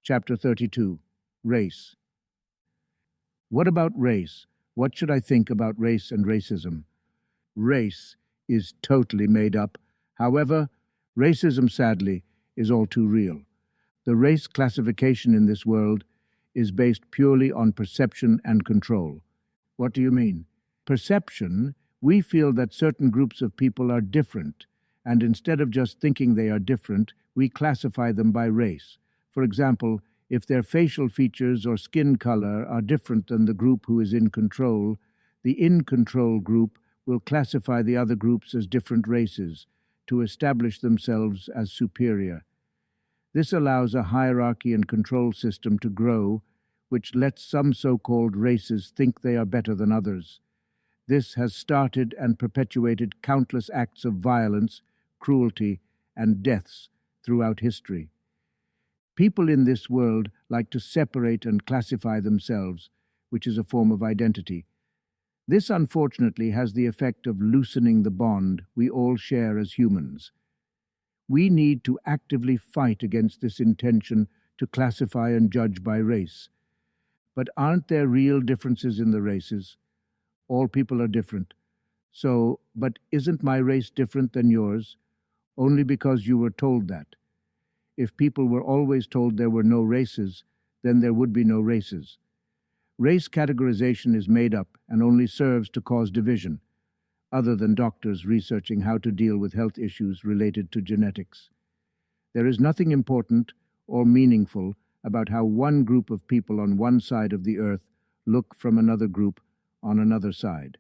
Chapter 32. Race. What about race? What should I think about race and racism? Race is totally made up. However, racism, sadly, is all too real. The race classification in this world is based purely on perception and control. What do you mean? Perception, we feel that certain groups of people are different, and instead of just thinking they are different, we classify them by race. For example, if their facial features or skin color are different than the group who is in control, the in-control group will classify the other groups as different races to establish themselves as superior. This allows a hierarchy and control system to grow, which lets some so-called races think they are better than others. This has started and perpetuated countless acts of violence, cruelty, and deaths throughout history. People in this world like to separate and classify themselves, which is a form of identity. This, unfortunately, has the effect of loosening the bond we all share as humans. We need to actively fight against this intention to classify and judge by race. But aren't there real differences in the races? All people are different. But isn't my race different than yours? Only because you were told that. If people were always told there were no races, then there would be no races. Race categorization is made up and only serves to cause division, other than doctors researching how to deal with health issues related to genetics. There is nothing important or meaningful about how one group of people on one side of the earth look from another group on another side.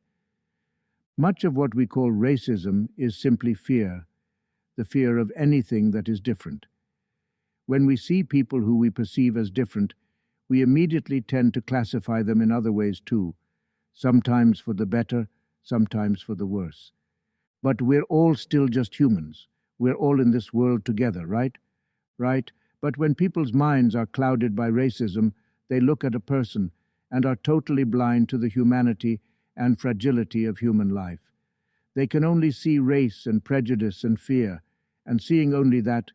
Much of what we call racism is simply fear, the fear of anything that is different. When we see people who we perceive as different, we immediately tend to classify them in other ways too, sometimes for the better, sometimes for the worse. But we're all still just humans. We're all in this world together, right? Right? But when people's minds are clouded by racism, they look at a person and are totally blind to the humanity and fragility of human life. They can only see race and prejudice and fear, and seeing only that,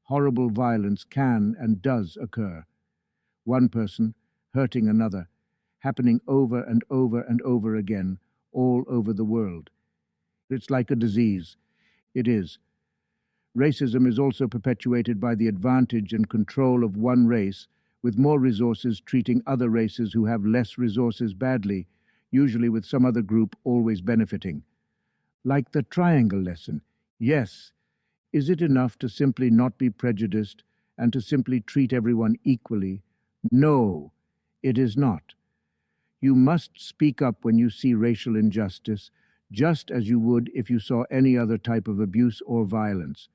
horrible violence can and does occur. One person hurting another, happening over and over and over again, all over the world. It's like a disease. It is. Racism is also perpetuated by the advantage and control of one race, with more resources treating other races who have less resources badly, usually with some other group always benefiting. Like the triangle lesson. Yes. Is it enough to simply not be prejudiced and to simply treat everyone equally? No, it is not. You must speak up when you see racial injustice, just as you would if you saw any other type of abuse or violence.